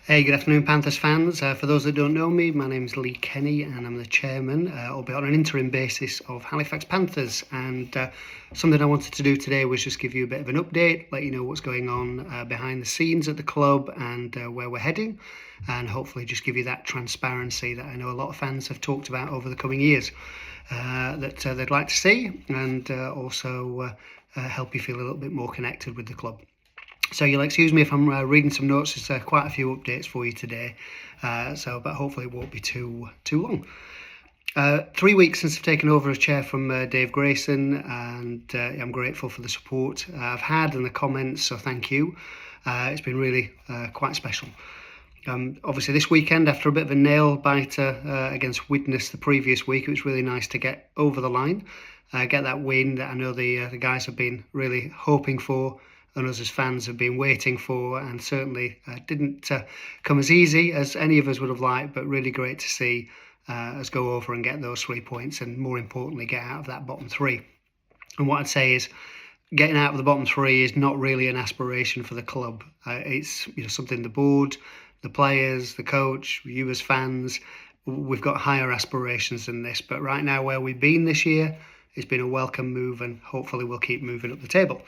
Hey, good afternoon, Panthers fans. For those that don't know me, my name's Lee Kenny and I'm the chairman, albeit on an interim basis, of Halifax Panthers. And something I wanted to do today was just give you a bit of an update, let you know what's going on behind the scenes at the club and where we're heading, and hopefully just give you that transparency that I know a lot of fans have talked about over the coming years that they'd like to see, and also help you feel a little bit more connected with the club. So you'll excuse me if I'm reading some notes. There's quite a few updates for you today, but hopefully it won't be too long. 3 weeks since I've taken over as chair from Dave Grayson, and I'm grateful for the support I've had and the comments, so thank you. It's been really quite special. Obviously this weekend, after a bit of a nail biter against Widnes the previous week, it was really nice to get over the line, get that win that I know the guys have been really hoping for, and us as fans have been waiting for, and certainly didn't come as easy as any of us would have liked, but really great to see us go over and get those 3 points, and more importantly get out of that bottom three. And what I'd say is getting out of the bottom three is not really an aspiration for the club. It's something the board, the players, the coach, you as fans, we've got higher aspirations than this, but right now where we've been this year, it's been a welcome move, and hopefully we'll keep moving up the table.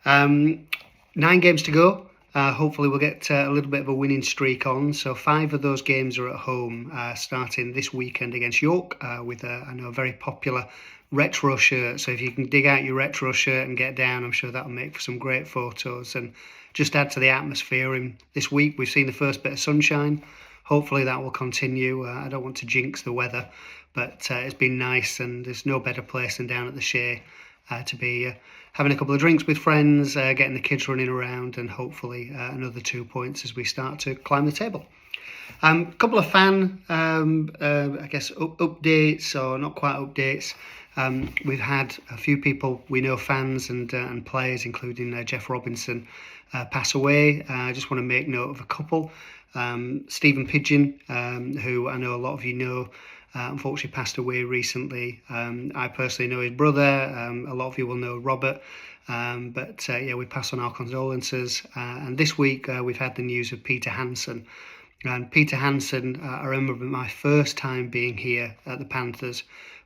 9 games to go. Hopefully we'll get a little bit of a winning streak on. So 5 of those games are at home, starting this weekend against York with I know a very popular retro shirt. So if you can dig out your retro shirt and get down, I'm sure that'll make for some great photos and just add to the atmosphere. And this week we've seen the first bit of sunshine. Hopefully that will continue. I don't want to jinx the weather, but it's been nice, and there's no better place than down at the Shay to be having a couple of drinks with friends, getting the kids running around, and hopefully another 2 points as we start to climb the table. A couple of fan, updates, or not quite updates. We've had a few people we know, fans and players, including Jeff Robinson, pass away. I just want to make note of a couple. Stephen Pidgeon, who I know a lot of you know, unfortunately passed away recently. I personally know his brother. A lot of you will know Robert. We pass on our condolences. And this week we've had the news of Peter Hansen. And Peter Hansen, I remember my first time being here at the Panthers,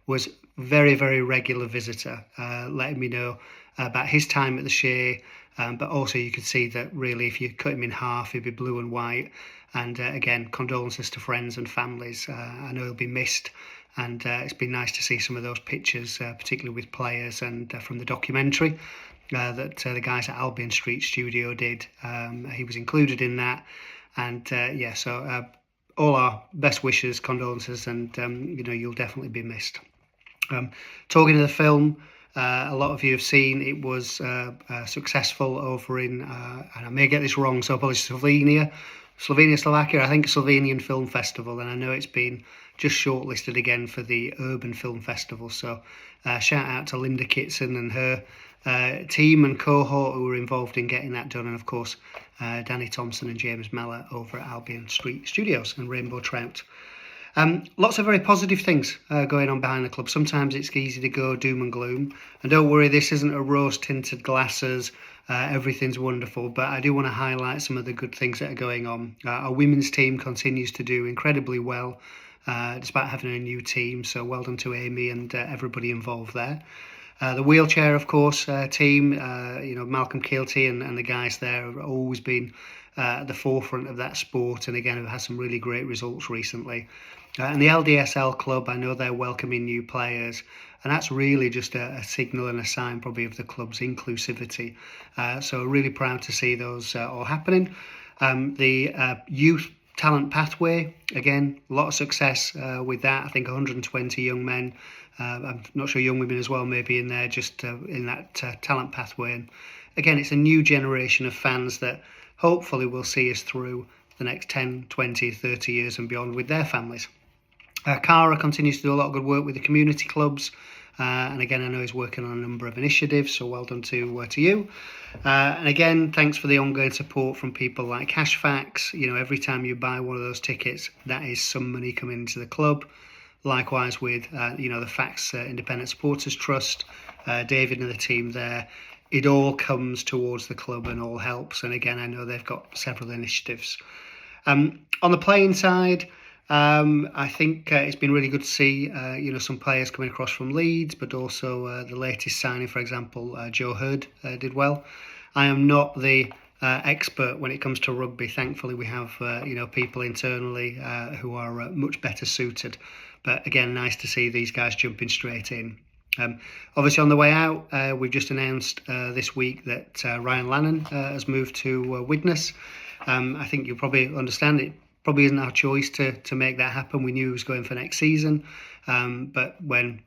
was very, very regular visitor, letting me know about his time at the Shay. But also you could see that really if you cut him in half, he'd be blue and white. And again, condolences to friends and families. I know he'll be missed, and it's been nice to see some of those pictures, particularly with players, and from the documentary that the guys at Albion Street Studio did. He was included in that, and so all our best wishes, condolences, and you'll definitely be missed. Talking of the film, a lot of you have seen it was successful over in, and I may get this wrong, so apologies, Slovakia, I think Slovenian Film Festival, and I know it's been just shortlisted again for the Urban Film Festival. So shout out to Linda Kitson and her team and cohort who were involved in getting that done, and of course Danny Thompson and James Mellor over at Albion Street Studios and Rainbow Trout. Lots of very positive things going on behind the club. Sometimes it's easy to go doom and gloom, and don't worry, this isn't a rose-tinted glasses, everything's wonderful, but I do want to highlight some of the good things that are going on. Our women's team continues to do incredibly well, despite having a new team, so well done to Amy and everybody involved there. The wheelchair, of course, team, Malcolm Keelty and the guys there have always been at the forefront of that sport, and again have had some really great results recently. And the LDSL club, I know they're welcoming new players, and that's really just a signal and a sign probably of the club's inclusivity. So really proud to see those all happening. The youth talent pathway, again, a lot of success with that. I think 120 young men, I'm not sure young women as well, maybe in there, just in that talent pathway. And again, it's a new generation of fans that hopefully will see us through the next 10, 20, 30 years and beyond with their families. Cara continues to do a lot of good work with the community clubs, and again I know he's working on a number of initiatives, so well done to you. And again, thanks for the ongoing support from people like Hashfax. Every time you buy one of those tickets, that is some money coming into the club. Likewise with the Fax Independent Supporters Trust, David and the team there. It all comes towards the club and all helps, and again I know they've got several initiatives. On the playing side, I think it's been really good to see some players coming across from Leeds, but also the latest signing, for example, Joe Hurd did well. I am not the expert when it comes to rugby. Thankfully, we have people internally who are much better suited. But again, nice to see these guys jumping straight in. Obviously, on the way out, we've just announced this week that Ryan Lannon has moved to Widnes. I think you'll probably understand it. Probably isn't our choice to make that happen. We knew he was going for next season, but when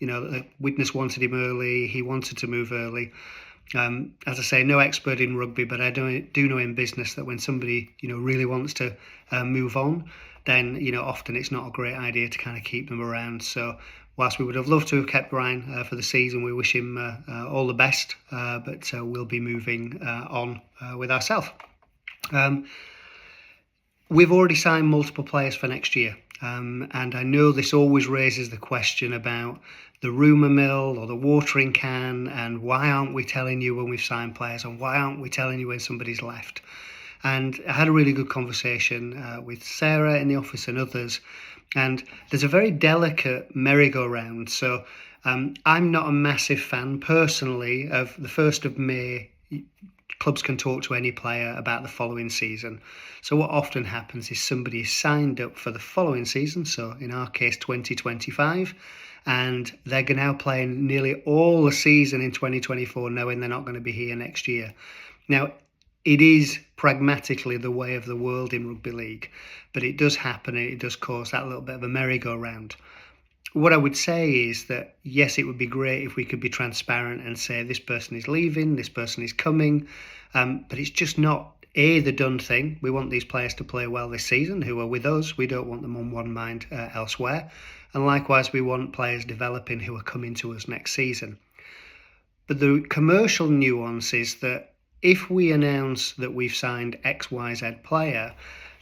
Widnes wanted him early, he wanted to move early. As I say, no expert in rugby, but I do know in business that when somebody really wants to move on, then often it's not a great idea to kind of keep them around. So whilst we would have loved to have kept Ryan for the season, we wish him all the best, but we'll be moving on with ourselves. We've already signed multiple players for next year, and I know this always raises the question about the rumour mill or the watering can, and why aren't we telling you when we've signed players, and why aren't we telling you when somebody's left? And I had a really good conversation with Sarah in the office and others, and there's a very delicate merry-go-round. So I'm not a massive fan personally of the 1st of May. Clubs can talk to any player about the following season. So what often happens is somebody is signed up for the following season, so in our case 2025, and they're now playing nearly all the season in 2024 knowing they're not going to be here next year. Now, it is pragmatically the way of the world in rugby league, but it does happen and it does cause that little bit of a merry-go-round. What I would say is that, yes, it would be great if we could be transparent and say this person is leaving, this person is coming, but it's just not, the done thing. We want these players to play well this season who are with us. We don't want them on one mind elsewhere. And likewise, we want players developing who are coming to us next season. But the commercial nuance is that if we announce that we've signed XYZ player,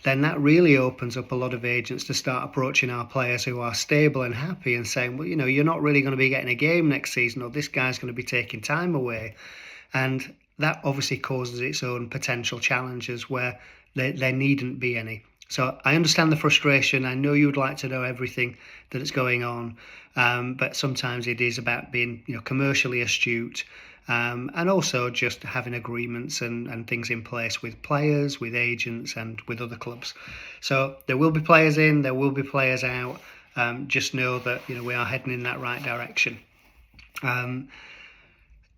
then that really opens up a lot of agents to start approaching our players who are stable and happy and saying, well, you're not really going to be getting a game next season, or this guy's going to be taking time away. And that obviously causes its own potential challenges where there needn't be any. So I understand the frustration. I know you would like to know everything that is going on, but sometimes it is about being commercially astute. And also just having agreements and things in place with players, with agents and with other clubs. So there will be players in, there will be players out. Just know that we are heading in that right direction.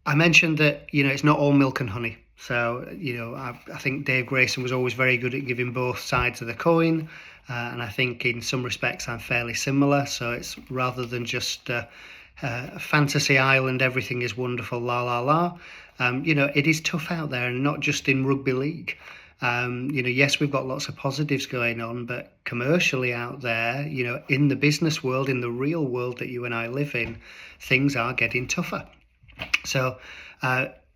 I mentioned that it's not all milk and honey. So I think Dave Grayson was always very good at giving both sides of the coin. And I think in some respects I'm fairly similar. So it's rather than just fantasy island, everything is wonderful, la la la. It is tough out there, and not just in rugby league. Yes, we've got lots of positives going on, but commercially out there, in the business world, in the real world that you and I live in, things are getting tougher. So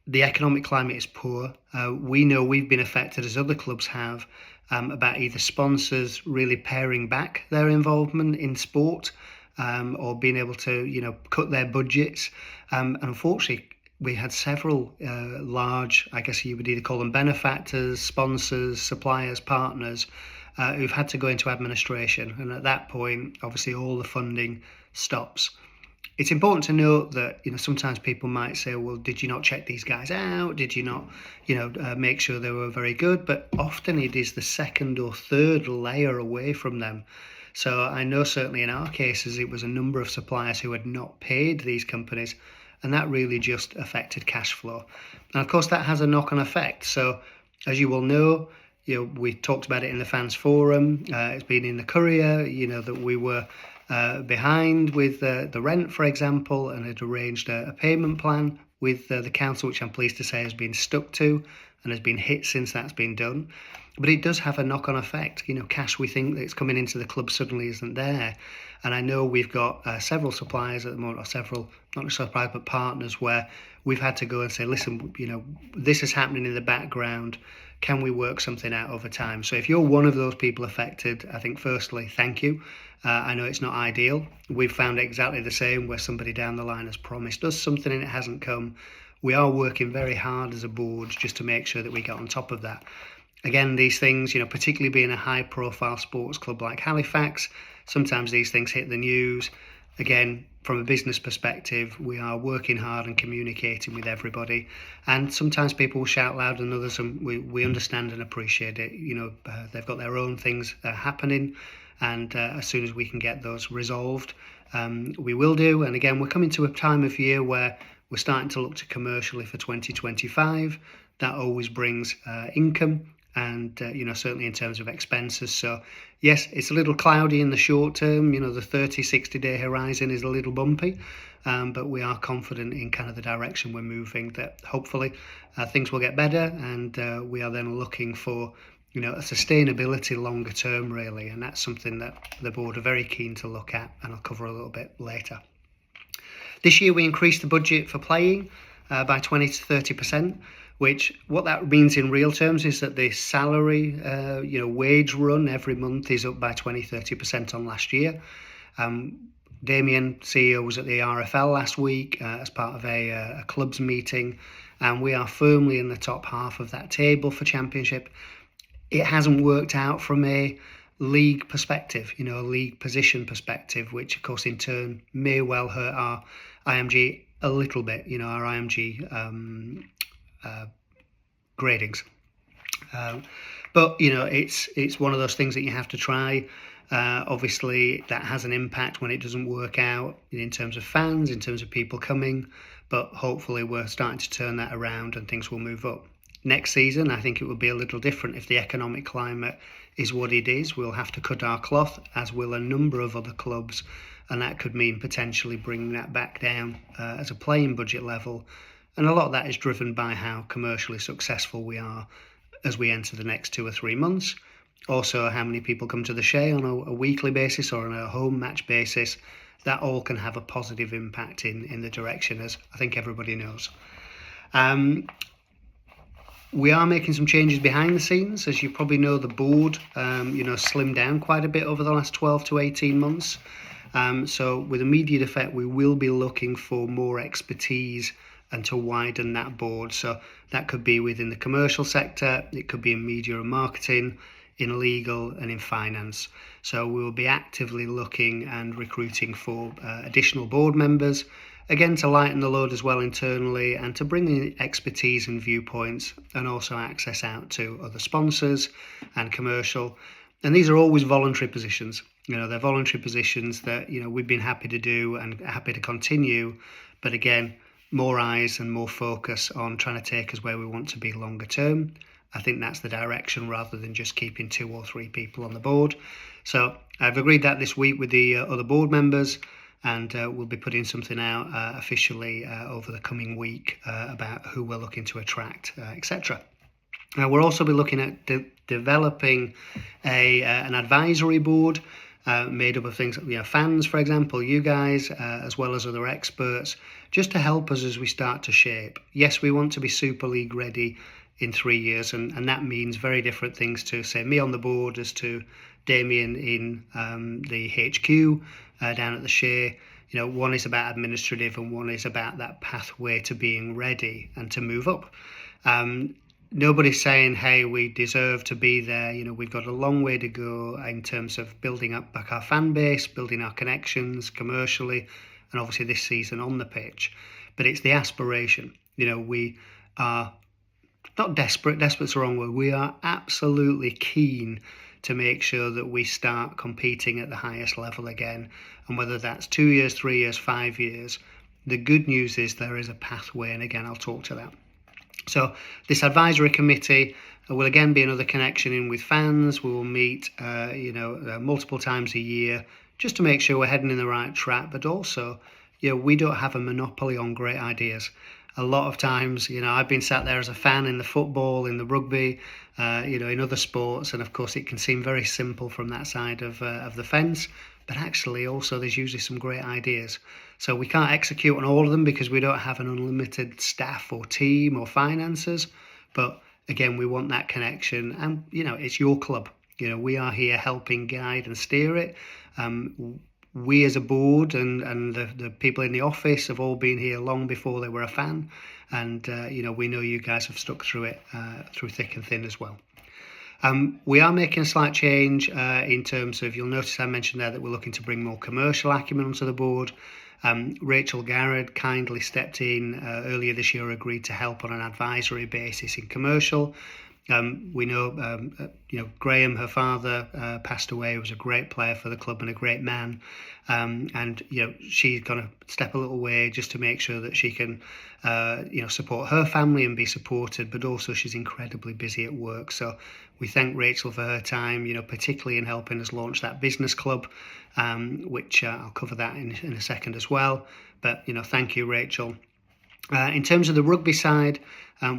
the economic climate is poor. We know we've been affected, as other clubs have, about either sponsors really paring back their involvement in sport, or being able to, cut their budgets. And unfortunately, we had several large, I guess you would either call them benefactors, sponsors, suppliers, partners, who've had to go into administration. And at that point, obviously, all the funding stops. It's important to note that, sometimes people might say, well, did you not check these guys out? Did you not, make sure they were very good? But often it is the second or third layer away from them. So I know certainly in our cases, it was a number of suppliers who had not paid these companies, and that really just affected cash flow. And of course, that has a knock-on effect. So as you will know, we talked about it in the fans forum. It's been in the Courier, that we were behind with the rent, for example, and had arranged a payment plan with the council, which I'm pleased to say has been stuck to and has been hit since that's been done. But it does have a knock-on effect. Cash we think that's coming into the club suddenly isn't there. And I know we've got several suppliers at the moment, or several, not just suppliers, but partners, where we've had to go and say, listen, this is happening in the background. Can we work something out over time? So if you're one of those people affected, I think firstly, thank you. I know it's not ideal. We've found exactly the same, where somebody down the line has promised us something and it hasn't come. We are working very hard as a board just to make sure that we get on top of that. again, these things, particularly being a high profile sports club like Halifax, sometimes these things hit the news. Again, from a business perspective, we are working hard and communicating with everybody. And sometimes people will shout louder than others, and we understand and appreciate it. They've got their own things happening, and as soon as we can get those resolved, we will do. And again, we're coming to a time of year where we're starting to look to commercially for 2025. That always brings income. And, certainly in terms of expenses. So, yes, it's a little cloudy in the short term. The 30, 60-day horizon is a little bumpy. But we are confident in kind of the direction we're moving, that hopefully things will get better. And we are then looking for, a sustainability longer term, really. And that's something that the board are very keen to look at. And I'll cover a little bit later. This year, we increased the budget for playing by 20 to 30%. Which what that means in real terms is that the salary, wage run every month is up by 20-30% on last year. Damien, CEO, was at the RFL last week as part of a clubs meeting, and we are firmly in the top half of that table for Championship. It hasn't worked out from a league perspective, a league position perspective, which of course in turn may well hurt our IMG a little bit, our IMG gradings, but it's one of those things that you have to try. Obviously that has an impact when it doesn't work out in terms of fans, in terms of people coming, but hopefully we're starting to turn that around and things will move up. Next season I think it will be a little different. If the economic climate is what it is, we'll have to cut our cloth, as will a number of other clubs, and that could mean potentially bringing that back down as a playing budget level. And a lot of that is driven by how commercially successful we are as we enter the next 2 or 3 months. Also, how many people come to the Shay on a weekly basis or on a home match basis. That all can have a positive impact in the direction, as I think everybody knows. We are making some changes behind the scenes. As you probably know, the board, slimmed down quite a bit over the last 12 to 18 months. So with immediate effect, we will be looking for more expertise and to widen that board. So that could be within the commercial sector, it could be in media and marketing, in legal and in finance. So we will be actively looking and recruiting for additional board members, again to lighten the load as well internally and to bring in expertise and viewpoints, and also access out to other sponsors and commercial. And these are always voluntary positions. They're voluntary positions that we've been happy to do and happy to continue, but again, more eyes and more focus on trying to take us where we want to be longer term. I think that's the direction, rather than just keeping 2 or 3 people on the board. So I've agreed that this week with the other board members, and we'll be putting something out officially over the coming week about who we're looking to attract, etc. We'll also be looking at developing an advisory board made up of things, fans, for example, you guys, as well as other experts, just to help us as we start to shape. Yes, we want to be Super League ready in 3 years, and that means very different things to, say, me on the board as to Damien in the HQ down at the Shay. One is about administrative and one is about that pathway to being ready and to move up. Nobody's saying, hey, we deserve to be there. We've got a long way to go in terms of building up back our fan base, building our connections commercially, and obviously this season on the pitch. But it's the aspiration. We are not desperate. Desperate's the wrong word. We are absolutely keen to make sure that we start competing at the highest level again. And whether that's 2 years, 3 years, 5 years, the good news is there is a pathway. And again, I'll talk to that. So this advisory committee will again be another connection in with fans. We will meet, multiple times a year just to make sure we're heading in the right track. But also, we don't have a monopoly on great ideas. A lot of times, I've been sat there as a fan in the football, in the rugby, in other sports, and of course it can seem very simple from that side of the fence. But actually, also there's usually some great ideas. So we can't execute on all of them because we don't have an unlimited staff or team or finances. But again, we want that connection, and it's your club. We are here helping guide and steer it. We as a board and the people in the office have all been here long before they were a fan, and we know you guys have stuck through it through thick and thin as well. We are making a slight change in terms of, you'll notice I mentioned there that we're looking to bring more commercial acumen onto the board. Rachel Garrett kindly stepped in earlier this year, agreed to help on an advisory basis in commercial. We know, Graham, her father, passed away. He was a great player for the club and a great man. And she's going to step a little way just to make sure that she can, support her family and be supported. But also, she's incredibly busy at work. So we thank Rachel for her time, particularly in helping us launch that business club, which I'll cover that in a second as well. But thank you, Rachel. In terms of the rugby side,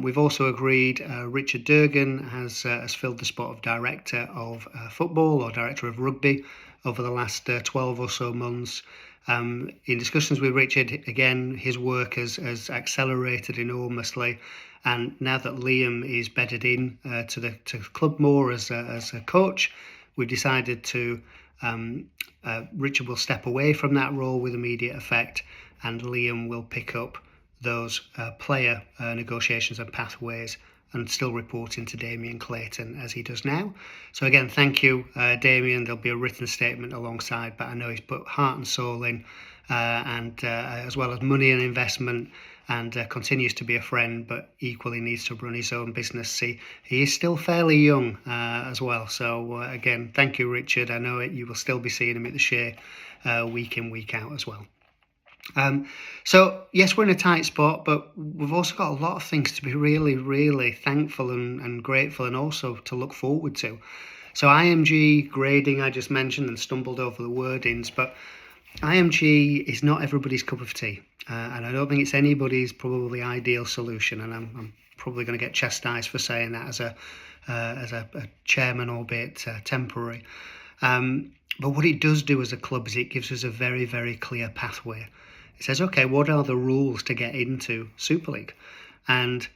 we've also agreed Richard Durgan has filled the spot of Director of Football or Director of Rugby over the last 12 or so months. In discussions with Richard, again, his work has accelerated enormously. And now that Liam is bedded in to the club more as a coach, we've decided to Richard will step away from that role with immediate effect, and Liam will pick up those player negotiations and pathways and still reporting to Damien Clayton as he does now. So again, thank you, Damien. There'll be a written statement alongside, but I know he's put heart and soul in, and as well as money and investment, and continues to be a friend, but equally needs to run his own business. He is still fairly young as well. So again, thank you, Richard. I know you will still be seeing him at the Shay week in, week out as well. So yes, we're in a tight spot, but we've also got a lot of things to be really, really thankful and grateful, and also to look forward to. So IMG grading, I just mentioned and stumbled over the wordings, but IMG is not everybody's cup of tea, and I don't think it's anybody's probably ideal solution, and I'm probably going to get chastised for saying that as a chairman, albeit temporary. But what it does do as a club is it gives us a very, very clear pathway. It says, okay, what are the rules to get into Super League? And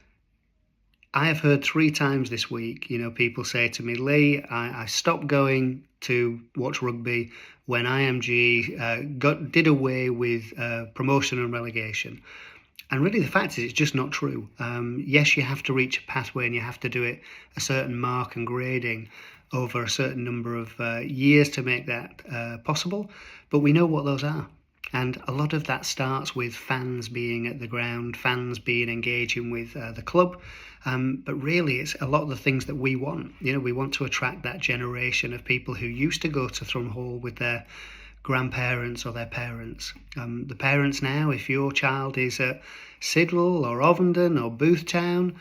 I have heard 3 times this week, people say to me, Lee, I stopped going to watch rugby when IMG did away with promotion and relegation. And really the fact is it's just not true. Yes, you have to reach a pathway and you have to do it a certain mark and grading over a certain number of years to make that possible. But we know what those are. And a lot of that starts with fans being at the ground, fans being engaging with the club. But really, it's a lot of the things that we want. We want to attract that generation of people who used to go to Thrum Hall with their grandparents or their parents. The parents now, if your child is at Sidwell or Ovenden or Boothtown,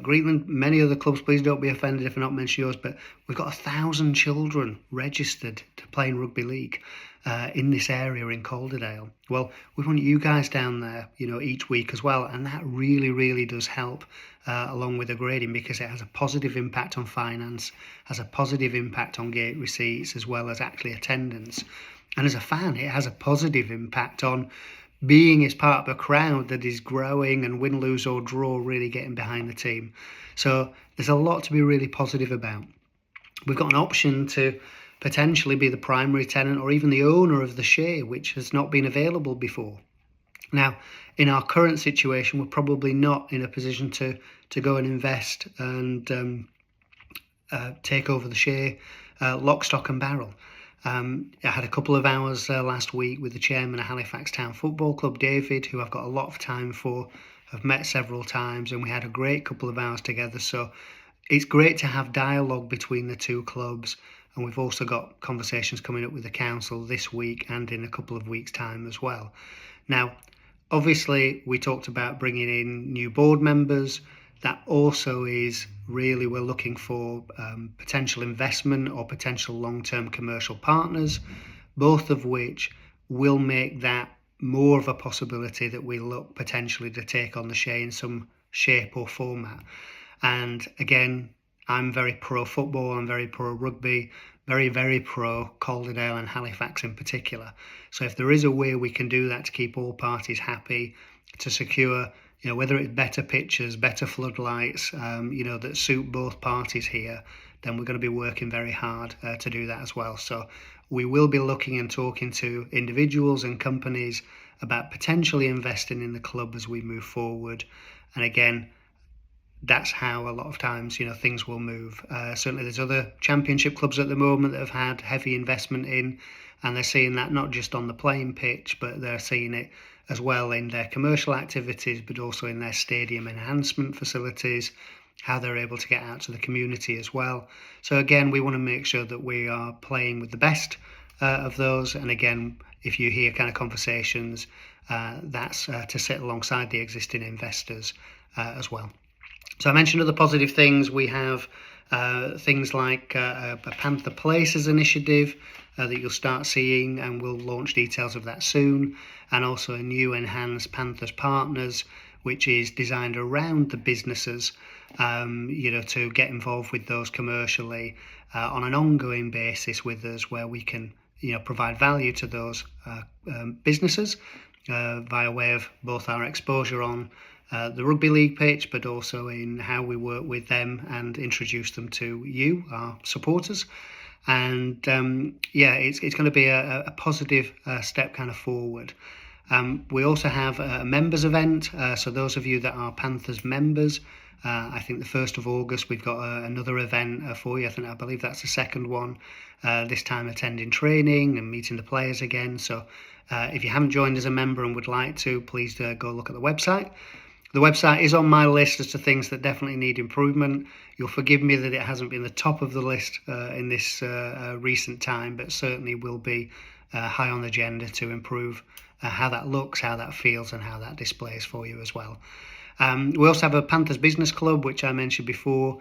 Greenland, many other clubs, please don't be offended if I not mention yours, but we've got 1,000 children registered to play in rugby league in this area in Calderdale. Well, we want you guys down there, each week as well, and that really, really does help along with the grading, because it has a positive impact on finance, has a positive impact on gate receipts, as well as actually attendance. And as a fan, it has a positive impact on being as part of a crowd that is growing and win, lose or draw, really getting behind the team. So there's a lot to be really positive about. We've got an option to potentially be the primary tenant or even the owner of the Shay, which has not been available before. Now, in our current situation, we're probably not in a position to go and invest and take over the Shay lock, stock and barrel. I had a couple of hours last week with the chairman of Halifax Town Football Club, David, who I've got a lot of time for. I've met several times and we had a great couple of hours together. So it's great to have dialogue between the two clubs. And we've also got conversations coming up with the council this week and in a couple of weeks' time as well. Now, obviously, we talked about bringing in new board members. That also is really, we're looking for potential investment or potential long-term commercial partners, both of which will make that more of a possibility that we look potentially to take on the Shay in some shape or format. And again, I'm very pro football, I'm very pro rugby, very, very pro Calderdale and Halifax in particular. So if there is a way we can do that to keep all parties happy, to secure, whether it's better pitches, better floodlights, that suit both parties here, then we're going to be working very hard to do that as well. So we will be looking and talking to individuals and companies about potentially investing in the club as we move forward. And again, that's how a lot of times, things will move. Certainly there's other championship clubs at the moment that have had heavy investment in, and they're seeing that not just on the playing pitch, but they're seeing it as well in their commercial activities, but also in their stadium enhancement facilities, how they're able to get out to the community as well. So again, we want to make sure that we are playing with the best of those. And again, if you hear kind of conversations, that's to sit alongside the existing investors as well. So I mentioned other positive things. We have things like a Panther Places initiative that you'll start seeing, and we'll launch details of that soon, and also a new enhanced Panthers Partners, which is designed around the businesses, to get involved with those commercially on an ongoing basis with us, where we can provide value to those businesses via way of both our exposure on the rugby league pitch, but also in how we work with them and introduce them to you, our supporters. And it's going to be a positive step kind of forward. We also have a members event, so those of you that are Panthers members, I think the 1st of August we've got another event for you. I believe that's the second one, this time attending training and meeting the players again. So if you haven't joined as a member and would like to, please go look at the website. The website is on my list as to things that definitely need improvement. You'll forgive me that it hasn't been the top of the list in this recent time, but certainly will be high on the agenda to improve how that looks, how that feels, and how that displays for you as well. We also have a Panthers Business Club, which I mentioned before,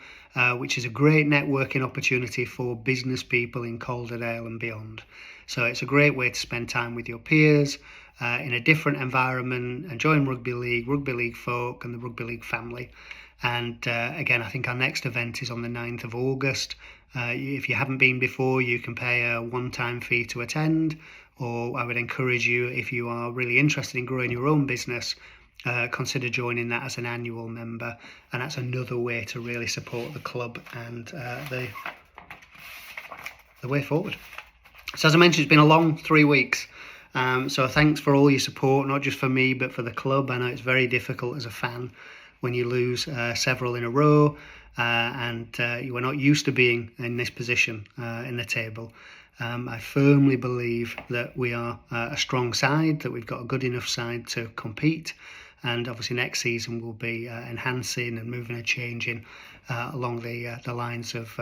which is a great networking opportunity for business people in Calderdale and beyond. So it's a great way to spend time with your peers in a different environment, enjoying rugby league folk, and the rugby league family. And again, I think our next event is on the 9th of August. If you haven't been before, you can pay a one-time fee to attend, or I would encourage you, if you are really interested in growing your own business, consider joining that as an annual member, and that's another way to really support the club and the way forward. So as I mentioned, it's been a long 3 weeks. So thanks for all your support, not just for me, but for the club. I know it's very difficult as a fan when you lose several in a row, and you are not used to being in this position in the table. I firmly believe that we are a strong side, that we've got a good enough side to compete, and obviously next season we'll be enhancing and moving and changing along the lines of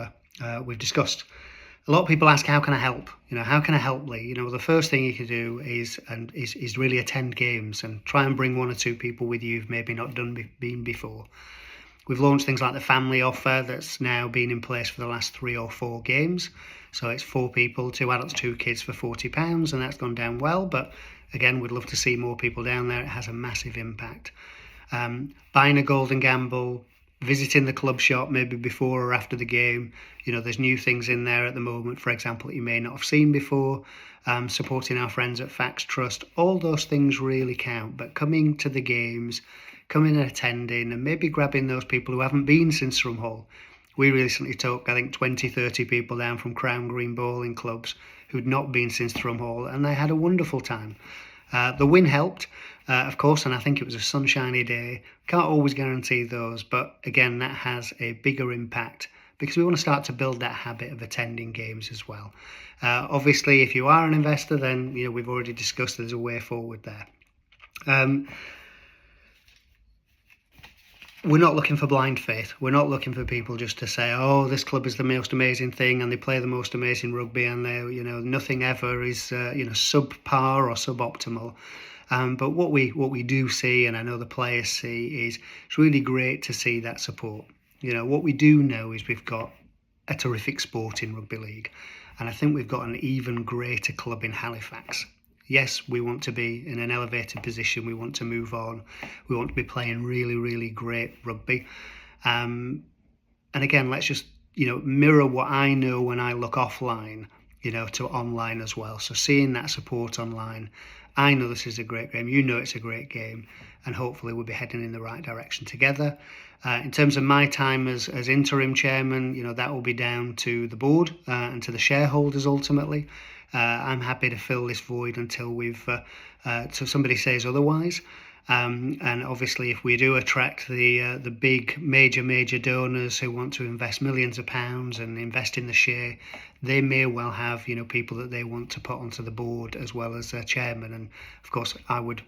we've discussed. A lot of people ask, how can I help? How can I help, Lee? The first thing you can do is really attend games and try and bring one or two people with you who've maybe not been before. We've launched things like the family offer that's now been in place for the last 3 or 4 games. So it's 4 people, 2 adults, 2 kids for £40, and that's gone down well. But again, we'd love to see more people down there. It has a massive impact. Buying a golden gamble, visiting the club shop maybe before or after the game. There's new things in there at the moment, for example, that you may not have seen before. Supporting our friends at Fax Trust, all those things really count. But coming to the games, coming and attending, and maybe grabbing those people who haven't been since Thrum Hall. We recently took, I think, 20, 30 people down from Crown Green bowling clubs who'd not been since Thrum Hall, and they had a wonderful time. The win helped, of course, and I think it was a sunshiny day. Can't always guarantee those, but again, that has a bigger impact because we want to start to build that habit of attending games as well. Obviously, if you are an investor, then we've already discussed there's a way forward there. We're not looking for blind faith. We're not looking for people just to say, oh, this club is the most amazing thing and they play the most amazing rugby and they, nothing ever is, subpar or suboptimal. But what we do see, and I know the players see, is it's really great to see that support. What we do know is we've got a terrific sport in rugby league, and I think we've got an even greater club in Halifax. Yes, we want to be in an elevated position. We want to move on. We want to be playing really, really great rugby. And again, let's just, mirror what I know when I look offline, to online as well. So seeing that support online, I know this is a great game. It's a great game. And hopefully we'll be heading in the right direction together. In terms of my time as interim chairman, that will be down to the board and to the shareholders ultimately. I'm happy to fill this void until till somebody says otherwise. And obviously, if we do attract the big major donors who want to invest millions of pounds and invest in the share, they may well have people that they want to put onto the board as well as their chairman. And of course, I would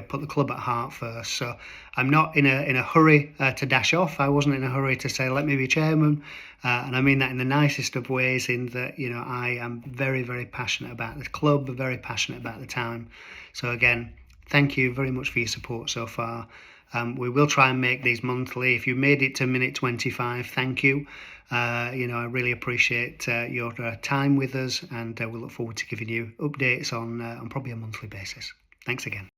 put the club at heart first. So I'm not in a hurry to dash off. I wasn't in a hurry to say let me be chairman, and I mean that in the nicest of ways. In that I am very, very passionate about the club, very passionate about the town. So again, thank you very much for your support so far. We will try and make these monthly. If you made it to minute 25, thank you. I really appreciate your time with us, and we look forward to giving you updates on probably a monthly basis. Thanks again.